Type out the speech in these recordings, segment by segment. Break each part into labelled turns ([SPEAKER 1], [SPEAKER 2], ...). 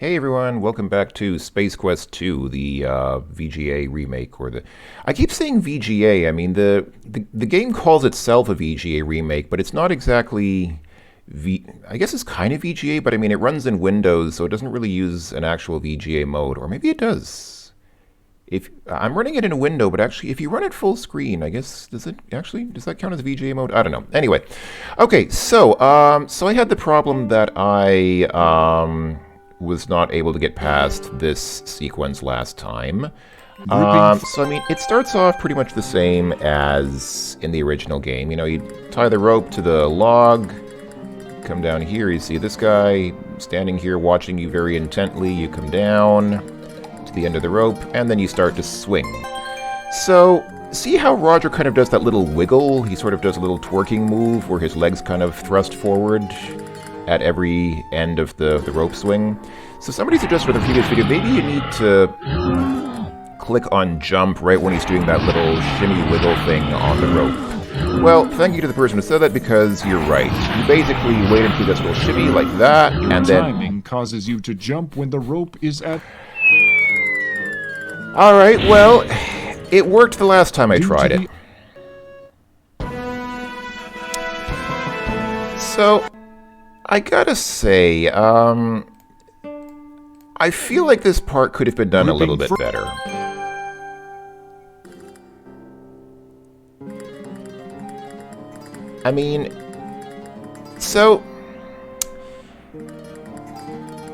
[SPEAKER 1] Hey everyone, welcome back to Space Quest 2, the VGA remake, or the... I keep saying VGA, I mean, the game calls itself a VGA remake, but it's not exactly... I guess it's kind of VGA, but I mean, it runs in Windows, so it doesn't really use an actual VGA mode, or maybe it does. If I'm running it in a window, but actually, if you run it full screen, I guess, does that count as a VGA mode? I don't know. Anyway, okay, so I had the problem that I was not able to get past this sequence last time. So I mean, it starts off pretty much the same as in the original game. You know, you tie the rope to the log, come down here, you see this guy standing here watching you very intently. You come down to the end of the rope, and then you start to swing. So, see how Roger kind of does that little wiggle? He sort of does a little twerking move where his legs kind of thrust forward at every end of the rope swing. So somebody suggested in the previous video, maybe you need to click on jump right when he's doing that little shimmy wiggle thing on the rope. Well, thank you to the person who said that, because you're right. You basically wait until this little shimmy like that, and then...
[SPEAKER 2] timing causes you to jump when the rope is at...
[SPEAKER 1] Alright, well, it worked the last time I tried it. So, I gotta say, I feel like this part could have been done a little bit better. I mean, so,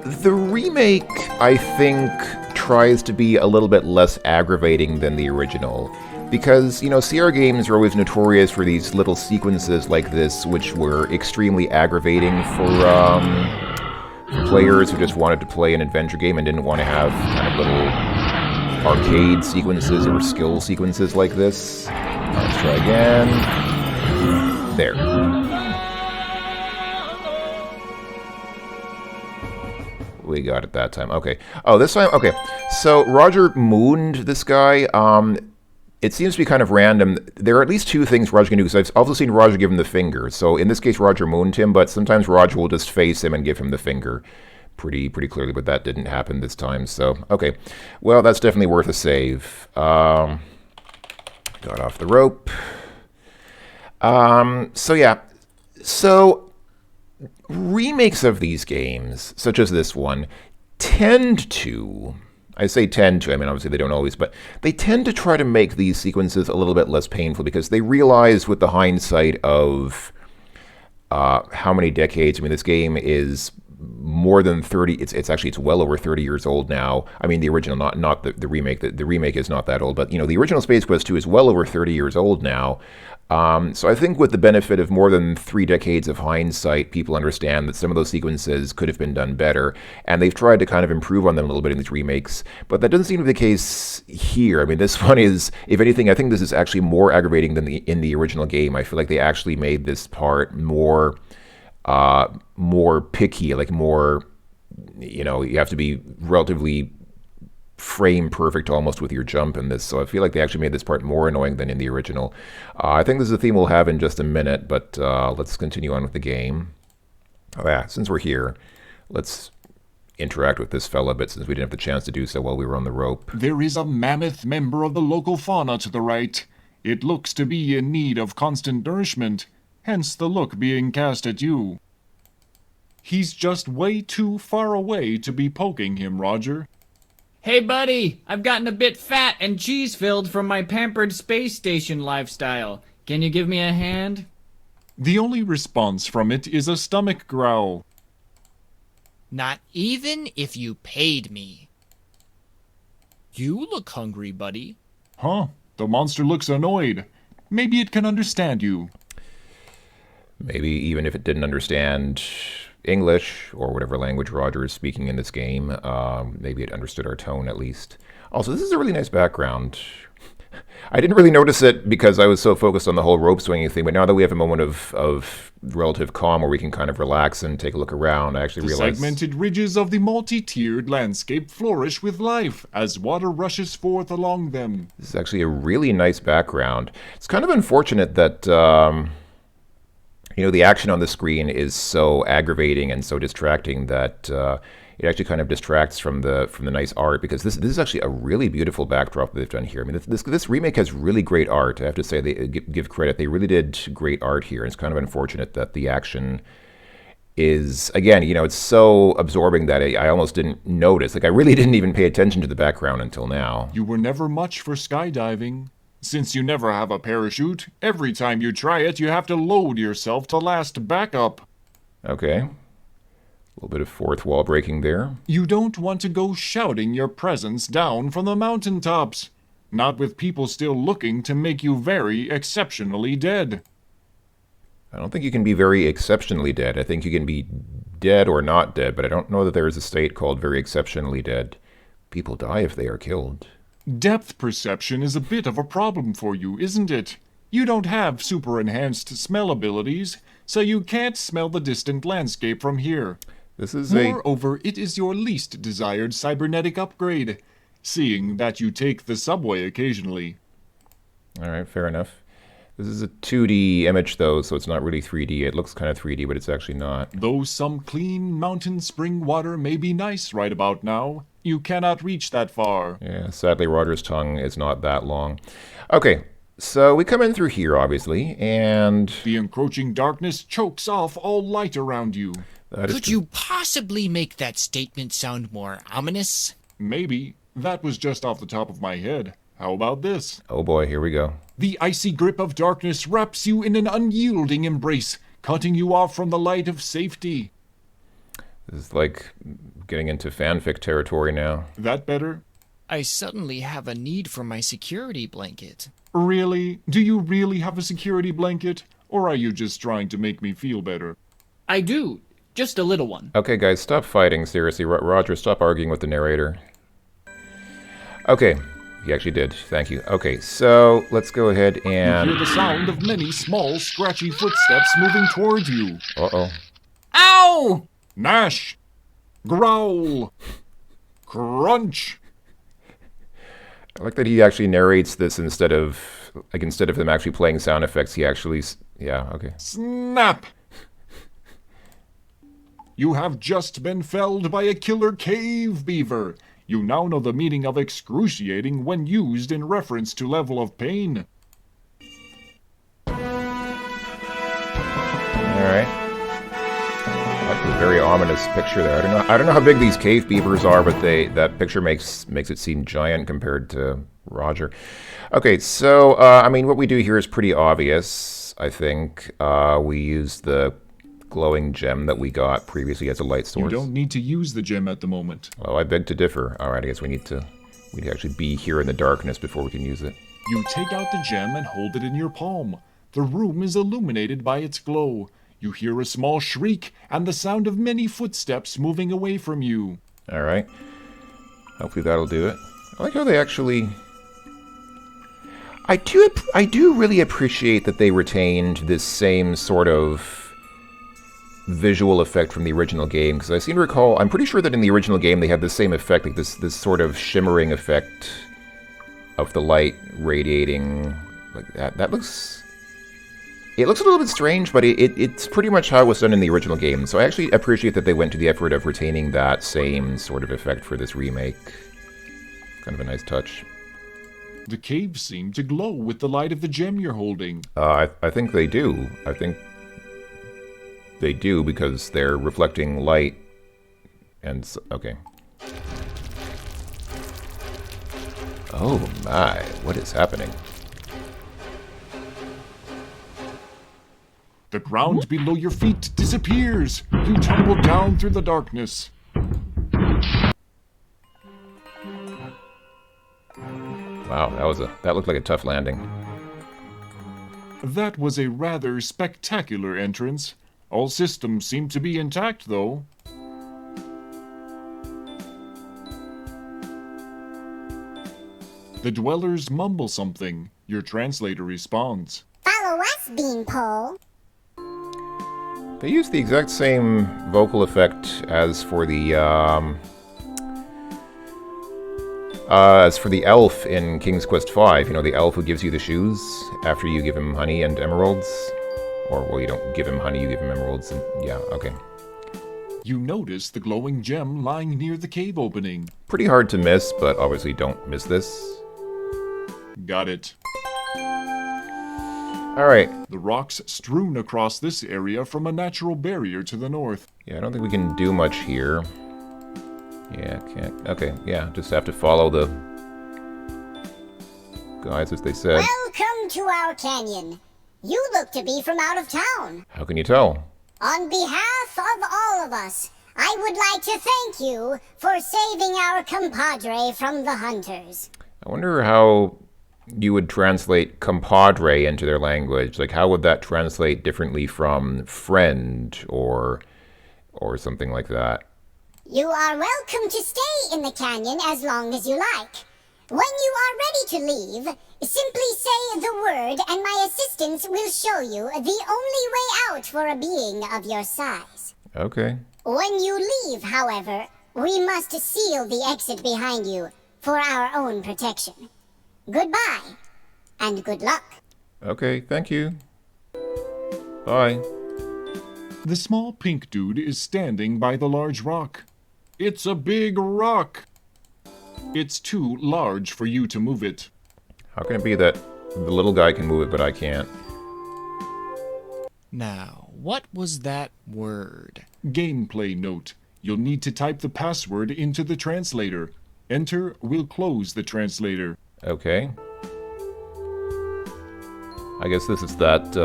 [SPEAKER 1] the remake, I think, tries to be a little bit less aggravating than the original. Because, you know, CR games are always notorious for these little sequences like this, which were extremely aggravating for players who just wanted to play an adventure game and didn't want to have kind of little arcade sequences or skill sequences like this. Let's try again. There. We got it that time. Okay. Oh, this time? Okay. So, Roger mooned this guy. It seems to be kind of random. There are at least two things Roger can do, because I've also seen Roger give him the finger. So in this case, Roger mooned him, but sometimes Roger will just face him and give him the finger pretty clearly, but that didn't happen this time. So, okay. Well, that's definitely worth a save. Got off the rope. So yeah. So, remakes of these games, such as this one, tend to... I say tend to, I mean, obviously they don't always, but they tend to try to make these sequences a little bit less painful, because they realize with the hindsight of how many decades, I mean, this game is more than 30, it's well over 30 years old now. I mean, the original, not the remake, the remake is not that old, but, you know, the original Space Quest 2 is well over 30 years old now. So I think with the benefit of more than 3 decades of hindsight, people understand that some of those sequences could have been done better, and they've tried to kind of improve on them a little bit in these remakes, but that doesn't seem to be the case here. I mean, this one is, if anything, I think this is actually more aggravating than in the original game. I feel like they actually made this part more picky, like more, you know, you have to be relatively frame perfect almost with your jump in this, so I feel like they actually made this part more annoying than in the original. I think this is a theme we'll have in just a minute, but let's continue on with the game. Oh yeah, since we're here, let's interact with this fella a bit, since we didn't have the chance to do so while we were on the rope.
[SPEAKER 2] There is a mammoth member of the local fauna to the right. It looks to be in need of constant nourishment, hence the look being cast at you. He's just way too far away to be poking him, Roger.
[SPEAKER 3] Hey buddy, I've gotten a bit fat and cheese-filled from my pampered space station lifestyle. Can you give me a hand?
[SPEAKER 2] The only response from it is a stomach growl.
[SPEAKER 4] Not even if you paid me. You look hungry, buddy.
[SPEAKER 2] Huh? The monster looks annoyed. Maybe it can understand you.
[SPEAKER 1] Maybe even if it didn't understand English, or whatever language Roger is speaking in this game, maybe it understood our tone at least. Also, this is a really nice background. I didn't really notice it because I was so focused on the whole rope swinging thing, but now that we have a moment of relative calm where we can kind of relax and take a look around, I actually realized...
[SPEAKER 2] The segmented ridges of the multi-tiered landscape flourish with life as water rushes forth along them.
[SPEAKER 1] This is actually a really nice background. It's kind of unfortunate that... you know, the action on the screen is so aggravating and so distracting that it actually kind of distracts from the nice art, because this is actually a really beautiful backdrop that they've done here. I mean, this remake has really great art. I have to say, they give credit. They really did great art here. It's kind of unfortunate that the action is, again, it's so absorbing that I almost didn't notice. Like, I really didn't even pay attention to the background until now.
[SPEAKER 2] You were never much for skydiving. Since you never have a parachute, every time you try it, you have to load yourself to last backup.
[SPEAKER 1] Okay. A little bit of fourth wall breaking there.
[SPEAKER 2] You don't want to go shouting your presence down from the mountaintops. Not with people still looking to make you very exceptionally dead.
[SPEAKER 1] I don't think you can be very exceptionally dead. I think you can be dead or not dead, but I don't know that there is a state called very exceptionally dead. People die if they are killed.
[SPEAKER 2] Depth perception is a bit of a problem for you, isn't it? You don't have super enhanced smell abilities, so you can't smell the distant landscape from here.
[SPEAKER 1] This is
[SPEAKER 2] Moreover, it is your least desired cybernetic upgrade, seeing that you take the subway occasionally.
[SPEAKER 1] All right, fair enough. This is a 2D image, though, so it's not really 3D. It looks kind of 3D, but it's actually not.
[SPEAKER 2] Though some clean mountain spring water may be nice right about now, you cannot reach that far.
[SPEAKER 1] Yeah, sadly, Roger's tongue is not that long. Okay, so we come in through here, obviously, and
[SPEAKER 2] The encroaching darkness chokes off all light around you.
[SPEAKER 1] that is
[SPEAKER 4] Could you possibly make that statement sound more ominous?
[SPEAKER 2] Maybe. That was just off the top of my head. How about this?
[SPEAKER 1] Oh boy, here we go.
[SPEAKER 2] The icy grip of darkness wraps you in an unyielding embrace, cutting you off from the light of safety.
[SPEAKER 1] This is like getting into fanfic territory now.
[SPEAKER 2] That better?
[SPEAKER 4] I suddenly have a need for my security blanket.
[SPEAKER 2] Really? Do you really have a security blanket? Or are you just trying to make me feel better?
[SPEAKER 3] I do. Just a little one.
[SPEAKER 1] Okay, guys, stop fighting, seriously. Roger, stop arguing with the narrator. Okay, he actually did. Thank you. Okay, so let's go ahead
[SPEAKER 2] You
[SPEAKER 1] and...
[SPEAKER 2] hear the sound of many small, scratchy footsteps moving towards you.
[SPEAKER 1] Uh-oh.
[SPEAKER 3] Ow!
[SPEAKER 2] Gnash! Growl! Crunch!
[SPEAKER 1] I like that he actually narrates this instead of them actually playing sound effects, he actually... Yeah, okay.
[SPEAKER 2] Snap! You have just been felled by a killer cave beaver. You now know the meaning of excruciating when used in reference to level of pain.
[SPEAKER 1] Alright. That's a very ominous picture there. I don't know how big these cave beavers are, but that picture makes it seem giant compared to Roger. Okay, so I mean, what we do here is pretty obvious, I think. We use the glowing gem that we got previously as a light source.
[SPEAKER 2] You don't need to use the gem at the moment.
[SPEAKER 1] Oh, I beg to differ. Alright, I guess we need to actually be here in the darkness before we can use it.
[SPEAKER 2] You take out the gem and hold it in your palm. The room is illuminated by its glow. You hear a small shriek and the sound of many footsteps moving away from you.
[SPEAKER 1] Alright. Hopefully that'll do it. I like how they actually... I do really appreciate that they retained this same sort of visual effect from the original game, because I seem to recall, I'm pretty sure that in the original game they had the same effect, like this sort of shimmering effect of the light radiating like that. That looks... It looks a little bit strange, but it's pretty much how it was done in the original game, so I actually appreciate that they went to the effort of retaining that same sort of effect for this remake. Kind of a nice touch.
[SPEAKER 2] The caves seem to glow with the light of the gem you're holding.
[SPEAKER 1] I think they do. I think they do because they're reflecting light. And okay. Oh my! What is happening?
[SPEAKER 2] The ground below your feet disappears. You tumble down through the darkness.
[SPEAKER 1] Wow, that looked like a tough landing.
[SPEAKER 2] That was a rather spectacular entrance. All systems seem to be intact, though. The dwellers mumble something. Your translator responds.
[SPEAKER 5] Follow us, Beanpole.
[SPEAKER 1] They used the exact same vocal effect as for the elf in King's Quest V. You know, the elf who gives you the shoes after you give him honey and emeralds. Or, well, you don't give him honey, you give him emeralds. And, yeah, okay.
[SPEAKER 2] You notice the glowing gem lying near the cave opening.
[SPEAKER 1] Pretty hard to miss, but obviously don't miss this.
[SPEAKER 2] Got it.
[SPEAKER 1] Alright.
[SPEAKER 2] The rocks strewn across this area from a natural barrier to the north.
[SPEAKER 1] Yeah, I don't think we can do much here. Yeah, can't. Okay, yeah, just have to follow the guys as they said.
[SPEAKER 5] Welcome to our canyon. You look to be from out of town.
[SPEAKER 1] How can you tell?
[SPEAKER 5] On behalf of all of us, I would like to thank you for saving our compadre from the hunters.
[SPEAKER 1] I wonder how you would translate compadre into their language. Like, how would that translate differently from friend or something like that?
[SPEAKER 5] You are welcome to stay in the canyon as long as you like. When you are ready to leave, simply say the word and my assistants will show you the only way out for a being of your size.
[SPEAKER 1] Okay.
[SPEAKER 5] When you leave, however, we must seal the exit behind you for our own protection. Goodbye, and good luck.
[SPEAKER 1] Okay, thank you. Bye.
[SPEAKER 2] The small pink dude is standing by the large rock. It's a big rock. It's too large for you to move it.
[SPEAKER 1] How can it be that the little guy can move it, but I can't?
[SPEAKER 4] Now, what was that word?
[SPEAKER 2] Gameplay note. You'll need to type the password into the translator. Enter will close the translator.
[SPEAKER 1] Okay. I guess this is that,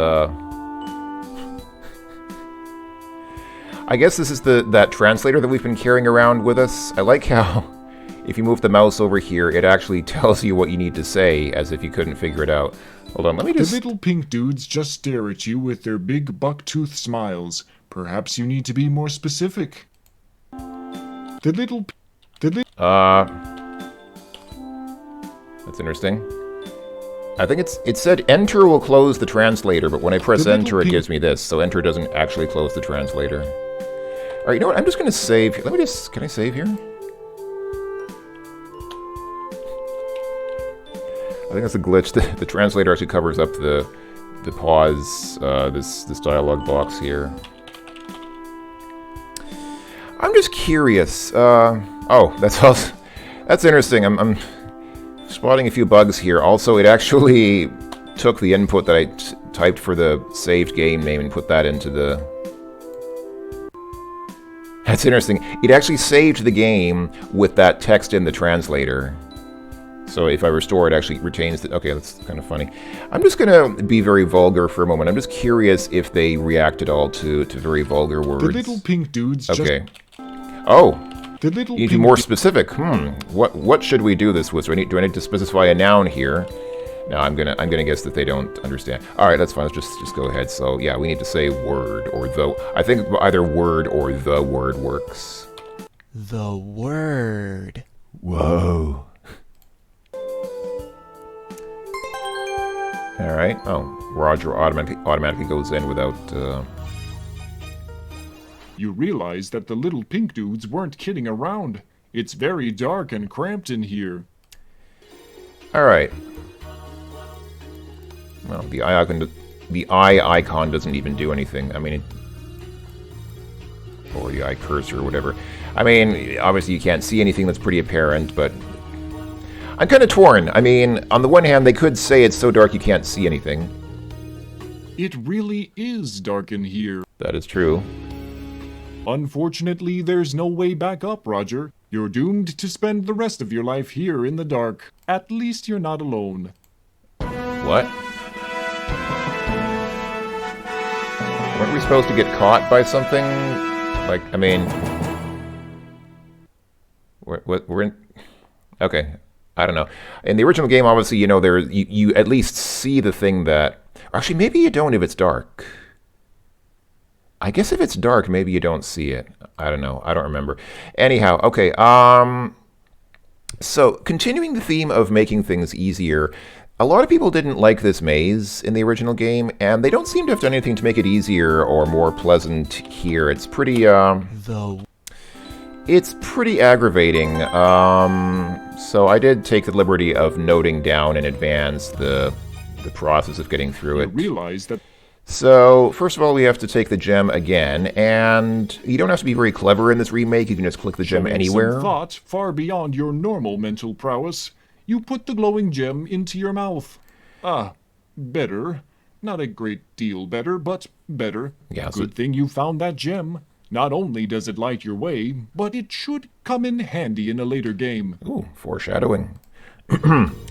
[SPEAKER 1] I guess this is that translator that we've been carrying around with us. I like how if you move the mouse over here, it actually tells you what you need to say, as if you couldn't figure it out. Hold on, let me
[SPEAKER 2] The
[SPEAKER 1] just...
[SPEAKER 2] little pink dudes just stare at you with their big buck-tooth smiles. Perhaps you need to be more specific.
[SPEAKER 1] That's interesting. I think it said enter will close the translator, but when I press enter, it gives me this. So enter doesn't actually close the translator. All right, you know what? I'm just gonna save. Let me just. Can I save here? I think that's a glitch. The translator actually covers up the pause. This dialogue box here. I'm just curious. Oh, that's also that's interesting. I'm spotting a few bugs here. Also, it actually took the input that I typed for the saved game name and put that into the... That's interesting. It actually saved the game with that text in the translator. So if I restore, it actually retains the... Okay, that's kind of funny. I'm just going to be very vulgar for a moment. I'm just curious if they react at all to very vulgar words.
[SPEAKER 2] The little pink dudes
[SPEAKER 1] okay. Oh!
[SPEAKER 2] The little
[SPEAKER 1] You need to be more specific. What should we do this with? Do I need to specify a noun here? No, I'm gonna guess that they don't understand. All right, that's fine. Let's just go ahead. So yeah, we need to say word or the. I think either word or the word works.
[SPEAKER 4] The word.
[SPEAKER 1] Whoa. All right. Oh, Roger automatically goes in without.
[SPEAKER 2] You realize that the little pink dudes weren't kidding around. It's very dark and cramped in here.
[SPEAKER 1] All right. Well, the eye icon doesn't even do anything. I mean, or the eye cursor or whatever. I mean, obviously you can't see anything that's pretty apparent, but I'm kind of torn. I mean, on the one hand, they could say it's so dark you can't see anything.
[SPEAKER 2] It really is dark in here.
[SPEAKER 1] That is true.
[SPEAKER 2] Unfortunately, there's no way back up, Roger. You're doomed to spend the rest of your life here in the dark. At least you're not alone.
[SPEAKER 1] What? Weren't we supposed to get caught by something? Like, I mean... We're in... Okay, I don't know. In the original game, obviously, you know, you at least see the thing that... Actually, maybe you don't if it's dark. I guess if it's dark, maybe you don't see it. I don't know. I don't remember. Anyhow, okay. So, continuing the theme of making things easier, a lot of people didn't like this maze in the original game, and they don't seem to have done anything to make it easier or more pleasant here. It's pretty, It's pretty aggravating. So I did take the liberty of noting down in advance the process of getting through it.
[SPEAKER 2] You realize that...
[SPEAKER 1] So, first of all, we have to take the gem again, and you don't have to be very clever in this remake, you can just click the gem
[SPEAKER 2] Showing
[SPEAKER 1] anywhere.
[SPEAKER 2] some thought far beyond your normal mental prowess, you put the glowing gem into your mouth. Ah, better. Not a great deal better, but better.
[SPEAKER 1] Yeah, so
[SPEAKER 2] Good thing you found that gem. Not only does it light your way, but it should come in handy in a later game.
[SPEAKER 1] ooh, foreshadowing.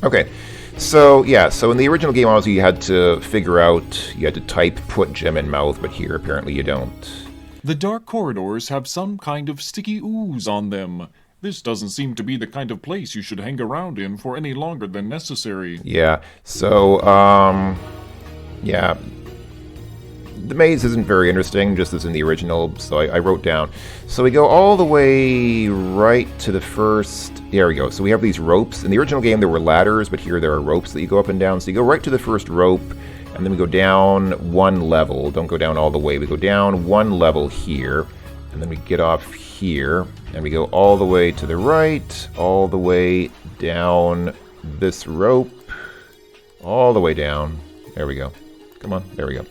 [SPEAKER 1] Okay, so yeah, so in the original game, obviously you had to figure out, you had to type put gem in mouth, but here apparently you don't.
[SPEAKER 2] The dark corridors have some kind of sticky ooze on them. This doesn't seem to be the kind of place you should hang around in for any longer than necessary.
[SPEAKER 1] Yeah, so, yeah. The maze isn't very interesting, just as in the original, so I wrote down. So we go all the way right to the first... There we go. So we have these ropes. In the original game, there were ladders, but here there are ropes that you go up and down. So you go right to the first rope, and then we go down one level. Don't go down all the way. We go down one level here, and then we get off here, and we go all the way to the right, all the way down this rope, all the way down. There we go. Come on. There we go.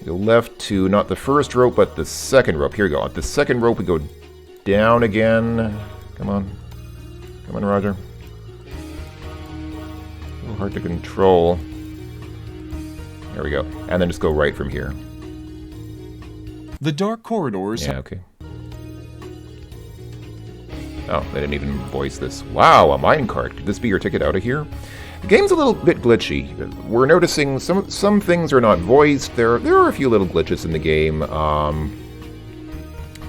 [SPEAKER 1] Go left to not the first rope, but the second rope. Here we go. At the second rope, we go down again. Come on. Come on, Roger. A little hard to control. There we go. And then just go right from here.
[SPEAKER 2] The dark corridors
[SPEAKER 1] Yeah, okay. Oh, they didn't even voice this. Wow, a minecart. Could this be your ticket out of here? The game's a little bit glitchy. We're noticing some things are not voiced. There are a few little glitches in the game.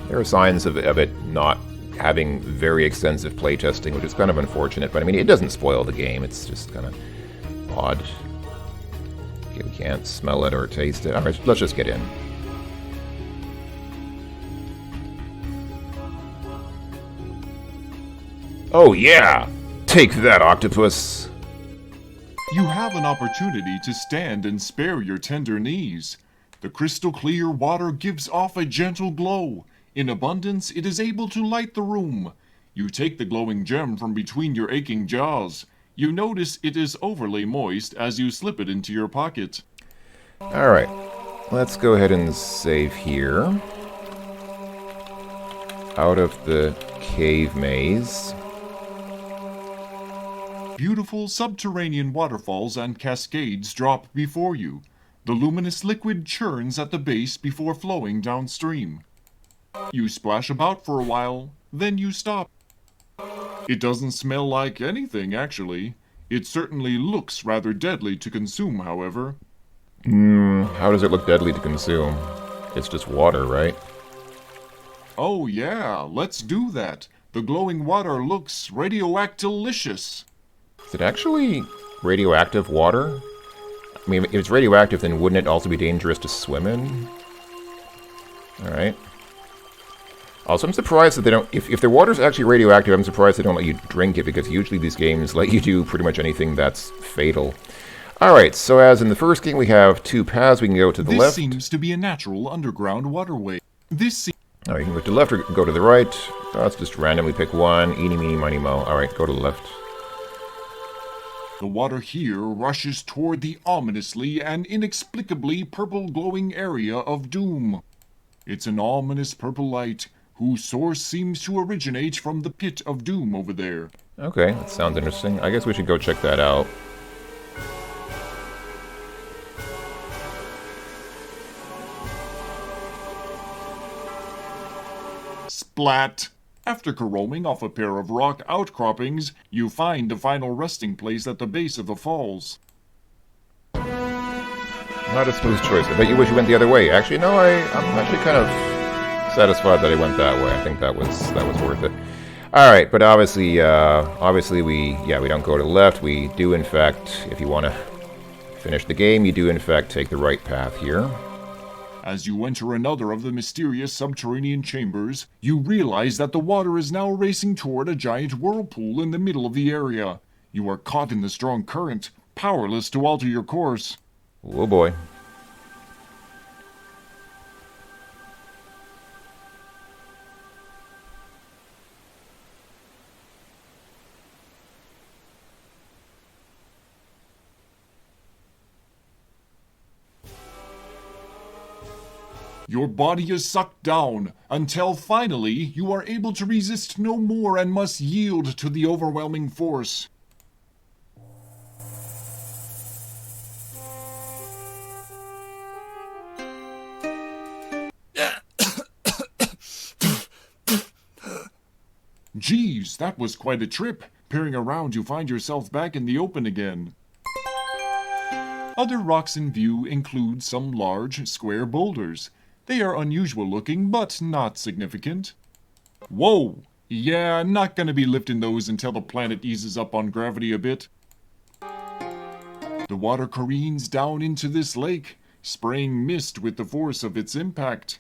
[SPEAKER 1] There are signs of it not having very extensive playtesting, which is kind of unfortunate. But I mean, it doesn't spoil the game. It's just kind of odd. Okay, we can't smell it or taste it. All right, let's just get in. Oh yeah! Take that, octopus!
[SPEAKER 2] You have an opportunity to stand and spare your tender knees. The crystal clear water gives off a gentle glow. In abundance, it is able to light the room. You take the glowing gem from between your aching jaws. You notice it is overly moist as you slip it into your pocket.
[SPEAKER 1] Alright, let's go ahead and save here. Out of the cave maze.
[SPEAKER 2] Beautiful subterranean waterfalls and cascades drop before you. The luminous liquid churns at the base before flowing downstream. You splash about for a while, then you stop. It doesn't smell like anything, actually. It certainly looks rather deadly to consume, however.
[SPEAKER 1] How does it look deadly to consume? It's just water, right?
[SPEAKER 2] Oh yeah, let's do that. The glowing water looks radioactilicious.
[SPEAKER 1] Is it actually radioactive water? I mean, if it's radioactive, then wouldn't it also be dangerous to swim in? Alright. Also, I'm surprised that they don't... If their water's actually radioactive, I'm surprised they don't let you drink it, because usually these games let you do pretty much anything that's fatal. Alright, so as in the first game, we have two paths. We can go to the left.
[SPEAKER 2] This seems to be a natural underground waterway.
[SPEAKER 1] Oh, you can go to the left or go to the right. Let's just randomly pick one. Eeny, meeny, miny, mo. Alright, go to the left.
[SPEAKER 2] The water here rushes toward the ominously and inexplicably purple glowing area of doom. It's an ominous purple light, whose source seems to originate from the pit of doom over there.
[SPEAKER 1] Okay, that sounds interesting. I guess we should go check that out.
[SPEAKER 2] Splat! After caroming off a pair of rock outcroppings, you find a final resting place at the base of the falls.
[SPEAKER 1] Not a smooth choice. I bet you wish you went the other way. Actually, no, I'm actually kind of satisfied that I went that way. I think that was worth it. Alright, but obviously we don't go to the left. We do, in fact, if you want to finish the game, you do, in fact, take the right path here.
[SPEAKER 2] As you enter another of the mysterious subterranean chambers, you realize that the water is now racing toward a giant whirlpool in the middle of the area. You are caught in the strong current, powerless to alter your course.
[SPEAKER 1] Oh boy.
[SPEAKER 2] Your body is sucked down until finally you are able to resist no more and must yield to the overwhelming force. Geez, that was quite a trip. Peering around, you find yourself back in the open again. Other rocks in view include some large, square boulders. They are unusual looking, but not significant. Whoa! Yeah, not gonna be lifting those until the planet eases up on gravity a bit. The water careens down into this lake, spraying mist with the force of its impact.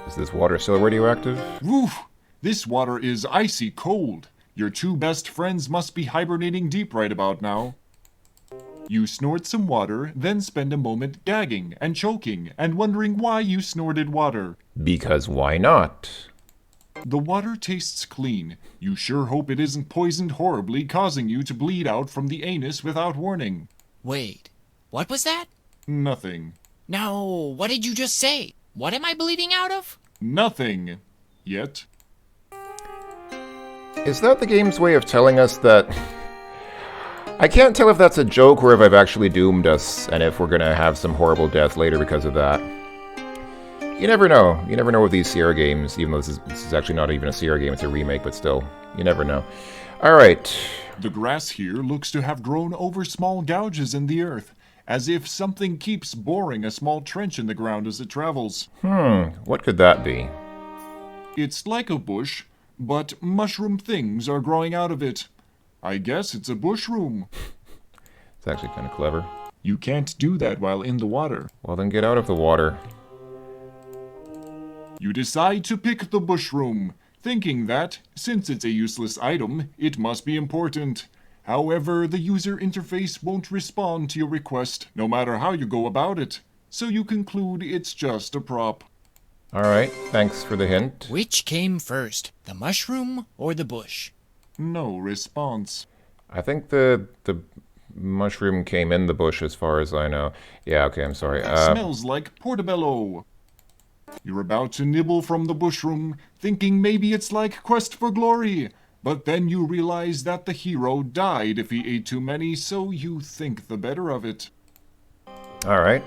[SPEAKER 1] Is this water still radioactive?
[SPEAKER 2] Woof! This water is icy cold. Your two best friends must be hibernating deep right about now. You snort some water, then spend a moment gagging and choking and wondering why you snorted water.
[SPEAKER 1] Because why not?
[SPEAKER 2] The water tastes clean. You sure hope it isn't poisoned horribly, causing you to bleed out from the anus without warning.
[SPEAKER 4] Wait, what was that?
[SPEAKER 2] Nothing.
[SPEAKER 4] No, what did you just say? What am I bleeding out of?
[SPEAKER 2] Nothing. Yet.
[SPEAKER 1] Is that the game's way of telling us that... I can't tell if that's a joke or if I've actually doomed us, and if we're gonna have some horrible death later because of that. You never know. You never know with these Sierra games, even though this is actually not even a Sierra game, it's a remake, but still, you never know. Alright.
[SPEAKER 2] The grass here looks to have grown over small gouges in the earth, as if something keeps boring a small trench in the ground as it travels.
[SPEAKER 1] What could that be?
[SPEAKER 2] It's like a bush, but mushroom things are growing out of it. I guess it's a bushroom.
[SPEAKER 1] It's actually kind of clever.
[SPEAKER 2] You can't do that while in the water.
[SPEAKER 1] Well, then get out of the water.
[SPEAKER 2] You decide to pick the bushroom, thinking that, since it's a useless item, it must be important. However, the user interface won't respond to your request, no matter how you go about it. So you conclude it's just a prop.
[SPEAKER 1] Alright, thanks for the hint.
[SPEAKER 4] Which came first, the mushroom or the bush?
[SPEAKER 2] No response.
[SPEAKER 1] I think the mushroom came in the bush as far as I know. Yeah, okay, I'm sorry.
[SPEAKER 2] Smells like portobello. You're about to nibble from the bushroom, thinking maybe it's like Quest for Glory. But then you realize that the hero died if he ate too many, so you think the better of it.
[SPEAKER 1] Alright.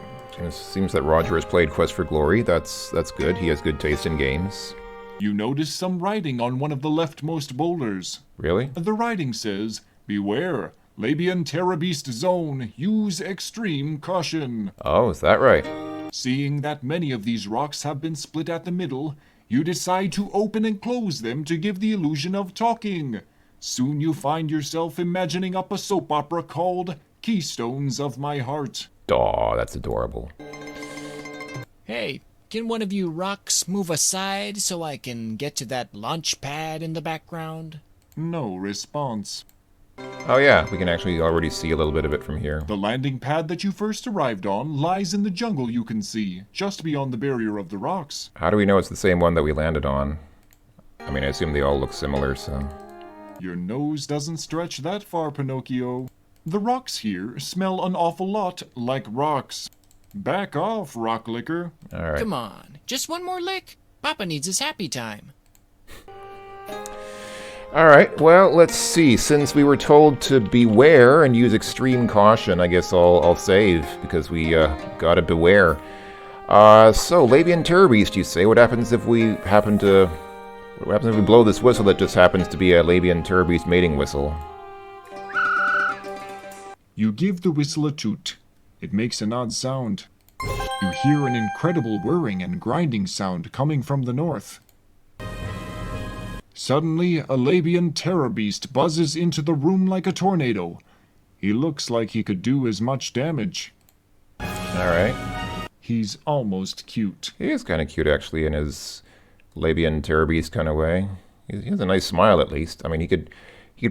[SPEAKER 1] Seems that Roger has played Quest for Glory. That's good. He has good taste in games.
[SPEAKER 2] You notice some writing on one of the leftmost boulders.
[SPEAKER 1] Really?
[SPEAKER 2] The writing says, "Beware, Labian Terrorbeast Zone, use extreme caution."
[SPEAKER 1] Oh, is that right?
[SPEAKER 2] Seeing that many of these rocks have been split at the middle, you decide to open and close them to give the illusion of talking. Soon you find yourself imagining up a soap opera called Keystones of My Heart.
[SPEAKER 1] Aw, that's adorable.
[SPEAKER 4] Hey, can one of you rocks move aside so I can get to that launch pad in the background?
[SPEAKER 2] No response.
[SPEAKER 1] Oh yeah, we can actually already see a little bit of it from here.
[SPEAKER 2] The landing pad that you first arrived on lies in the jungle you can see, just beyond the barrier of the rocks.
[SPEAKER 1] How do we know it's the same one that we landed on? I mean, I assume they all look similar, so...
[SPEAKER 2] Your nose doesn't stretch that far, Pinocchio. The rocks here smell an awful lot like rocks. Back off, rock licker.
[SPEAKER 1] Alright.
[SPEAKER 4] Come on, just one more lick? Papa needs his happy time.
[SPEAKER 1] Alright, well, let's see. Since we were told to beware and use extreme caution, I guess I'll save, because we gotta beware. So, Labian Terrorbeast, you say? What happens if we What happens if we blow this whistle that just happens to be a Labian Terrorbeast mating whistle?
[SPEAKER 2] You give the whistle a toot. It makes an odd sound. You hear an incredible whirring and grinding sound coming from the north. Suddenly, a Labian Terrorbeast buzzes into the room like a tornado. He looks like he could do as much damage.
[SPEAKER 1] Alright.
[SPEAKER 2] He's almost cute.
[SPEAKER 1] He is kind of cute, actually, in his Labian Terrorbeast kind of way. He has a nice smile, at least. I mean, he could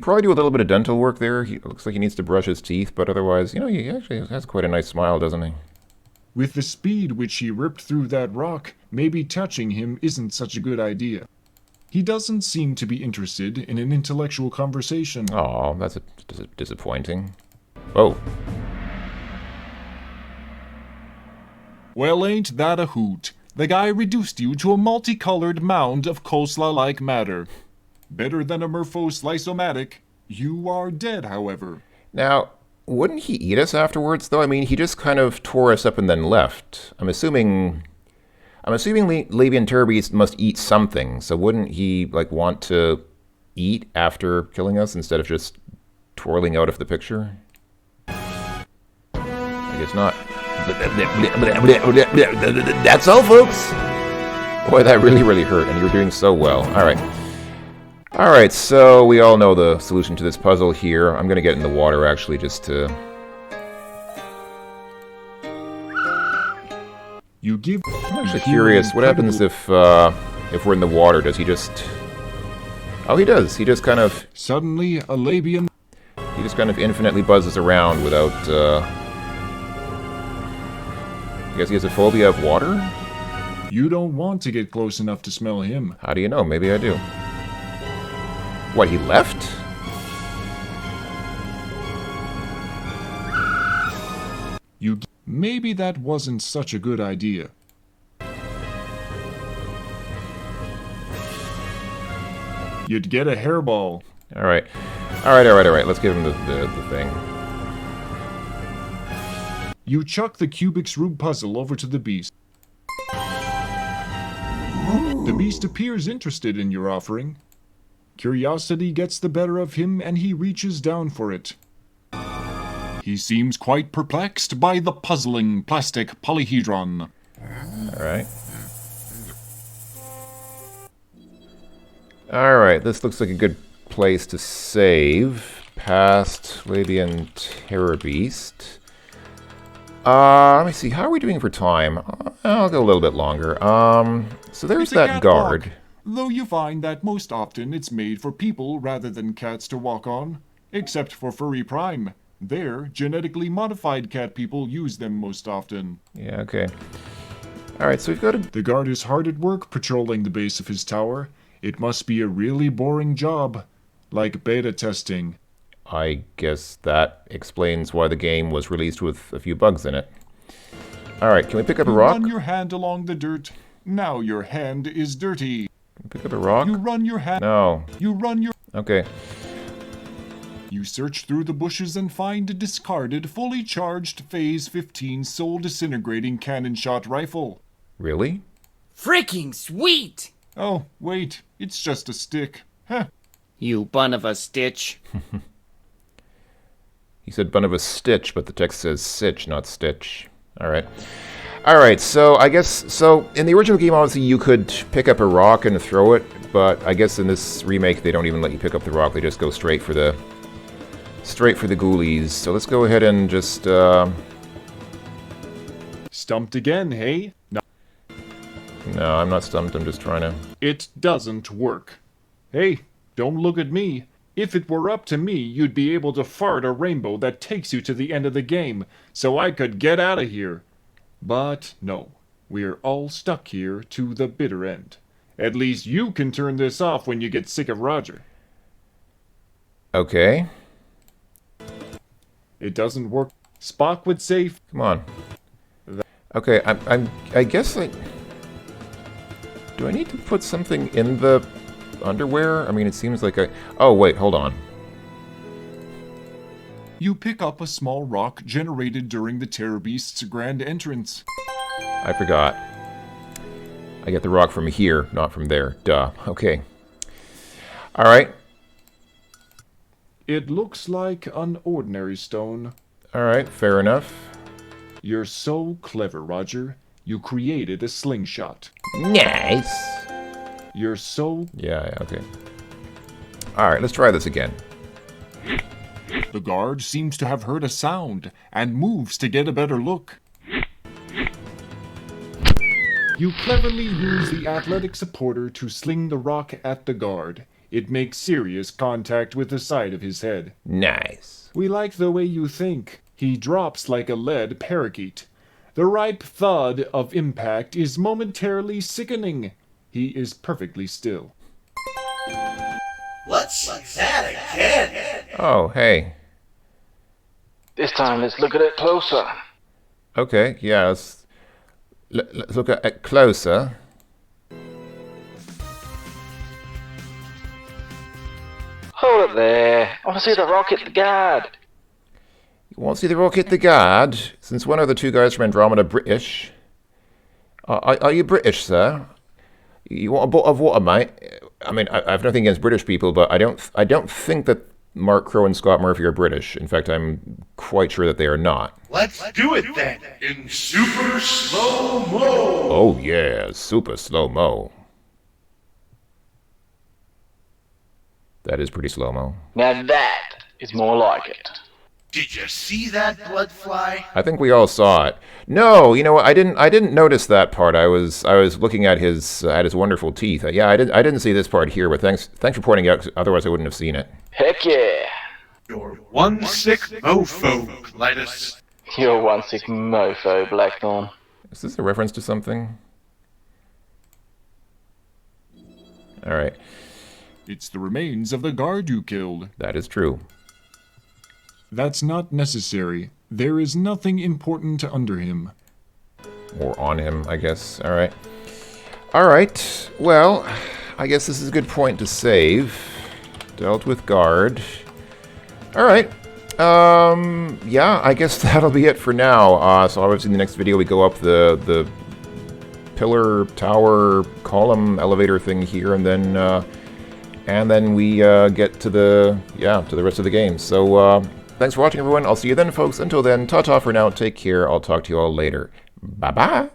[SPEAKER 1] probably do a little bit of dental work there. He looks like he needs to brush his teeth, but otherwise, you know, he actually has quite a nice smile, doesn't he?
[SPEAKER 2] With the speed which he ripped through that rock, maybe touching him isn't such a good idea. He doesn't seem to be interested in an intellectual conversation.
[SPEAKER 1] Oh, that's disappointing. Oh.
[SPEAKER 2] Well, ain't that a hoot? The guy reduced you to a multicolored mound of coleslaw-like matter. Better than a Murpho Slice-O-Matic. You are dead, however.
[SPEAKER 1] Now, wouldn't he eat us afterwards, though? I mean, he just kind of tore us up and then left. I'm assuming Labian Turbies must eat something, so wouldn't he, like, want to eat after killing us instead of just twirling out of the picture? I guess not. That's all, folks! Boy, that really, really hurt, and you were doing so well. Alright. Alright, so we all know the solution to this puzzle here. I'm gonna get in the water, actually, just to...
[SPEAKER 2] You give...
[SPEAKER 1] I'm actually curious, what happens if we're in the water? Does he just... Oh, he does. He just kind of...
[SPEAKER 2] Suddenly, a Labian...
[SPEAKER 1] He just kind of infinitely buzzes around without, I guess he has a phobia of water?
[SPEAKER 2] You don't want to get close enough to smell him.
[SPEAKER 1] How do you know? Maybe I do. What, he left?
[SPEAKER 2] Maybe that wasn't such a good idea. You'd get a hairball.
[SPEAKER 1] Alright. Let's give him the thing.
[SPEAKER 2] You chuck the Cubik's Rube puzzle over to the beast. The beast appears interested in your offering. Curiosity gets the better of him and he reaches down for it. He seems quite perplexed by the puzzling plastic polyhedron.
[SPEAKER 1] Alright. Alright, this looks like a good place to save. Past Labian Terror Beast. Let me see, how are we doing for time? I'll go a little bit longer. So there's
[SPEAKER 2] It's a
[SPEAKER 1] that
[SPEAKER 2] catwalk,
[SPEAKER 1] guard.
[SPEAKER 2] though you find that most often it's made for people rather than cats to walk on. Except for Furry Prime. There, genetically modified cat people use them most often.
[SPEAKER 1] Yeah, okay. Alright, so we've got a...
[SPEAKER 2] The guard is hard at work patrolling the base of his tower. It must be a really boring job. Like beta testing.
[SPEAKER 1] I guess that explains why the game was released with a few bugs in it. Alright, can we pick up a
[SPEAKER 2] You
[SPEAKER 1] rock?
[SPEAKER 2] run your hand along the dirt. Now your hand is dirty.
[SPEAKER 1] Pick up a rock?
[SPEAKER 2] You run your hand...
[SPEAKER 1] No.
[SPEAKER 2] You run your...
[SPEAKER 1] Okay.
[SPEAKER 2] You search through the bushes and find a discarded, fully charged Phase 15 soul disintegrating cannon shot rifle.
[SPEAKER 1] Really?
[SPEAKER 3] Freaking sweet!
[SPEAKER 2] Oh, wait, it's just a stick. Heh.
[SPEAKER 3] You bun of a stitch.
[SPEAKER 1] He said bun of a stitch, but the text says sitch, not stitch. Alright. Alright, so I guess... So, in the original game, obviously, you could pick up a rock and throw it, but I guess in this remake, they don't even let you pick up the rock. They just go straight for the ghoulies. So let's go ahead and just,
[SPEAKER 2] Stumped again, hey? No,
[SPEAKER 1] No, I'm not stumped. I'm just trying to...
[SPEAKER 2] it doesn't work. Hey, don't look at me. If it were up to me, you'd be able to fart a rainbow that takes you to the end of the game, so I could get out of here. But no, we're all stuck here to the bitter end. At least you can turn this off when you get sick of Roger.
[SPEAKER 1] Okay.
[SPEAKER 2] It doesn't work. Spock would say...
[SPEAKER 1] Come on. Okay, I guess I... Do I need to put something in the underwear? I mean, it seems like I... Oh, wait, hold on.
[SPEAKER 2] You pick up a small rock generated during the Terror Beast's grand entrance.
[SPEAKER 1] I forgot. I get the rock from here, not from there. Duh. Okay. Alright.
[SPEAKER 2] It looks like an ordinary stone.
[SPEAKER 1] Alright, fair enough.
[SPEAKER 2] You're so clever, Roger. You created a slingshot.
[SPEAKER 1] Nice!
[SPEAKER 2] You're so...
[SPEAKER 1] Yeah, okay. Alright, let's try this again.
[SPEAKER 2] The guard seems to have heard a sound and moves to get a better look. You cleverly use the athletic supporter to sling the rock at the guard. It makes serious contact with the side of his head.
[SPEAKER 1] Nice.
[SPEAKER 2] We like the way you think. He drops like a lead parakeet. The ripe thud of impact is momentarily sickening. He is perfectly still.
[SPEAKER 6] Let's see that again.
[SPEAKER 1] Oh, hey.
[SPEAKER 6] This time, let's look at it closer.
[SPEAKER 1] Okay, yeah, Let's look at it closer.
[SPEAKER 7] Hold it there. I want to see the rock hit the guard.
[SPEAKER 1] You want to see the rock hit the guard? Since when are the two guys from Andromeda British? Are you British, sir? You want a bottle of water, mate? I mean, I have nothing against British people, but I don't think that Mark Crow and Scott Murphy are British. In fact, I'm quite sure that they are not.
[SPEAKER 6] Let's do it then in super slow-mo.
[SPEAKER 1] Oh yeah, super slow-mo. That is pretty slow-mo.
[SPEAKER 7] Now that is more like it.
[SPEAKER 6] Did you see that, Bloodfly?
[SPEAKER 1] I think we all saw it. No, you know what? I didn't notice that part. I was looking at his wonderful teeth. Yeah, I didn't see this part here, but thanks for pointing out. 'Cause otherwise, I wouldn't have seen it.
[SPEAKER 7] Heck yeah.
[SPEAKER 6] You're one sick mofo, Clytus.
[SPEAKER 7] You're one sick mofo, Blackthorn.
[SPEAKER 1] Is this a reference to something? All right,
[SPEAKER 2] It's the remains of the guard you killed.
[SPEAKER 1] that is true.
[SPEAKER 2] That's not necessary. There is nothing important under him.
[SPEAKER 1] Or on him, I guess. All right. All right. Well, I guess this is a good point to save. Dealt with guard. All right. Yeah, I guess that'll be it for now. So obviously in the next video we go up the pillar, tower, column, elevator thing here, and then we get to the rest of the game. So thanks for watching, everyone. I'll see you then, folks. Until then, ta-ta for now. Take care. I'll talk to you all later. Bye-bye.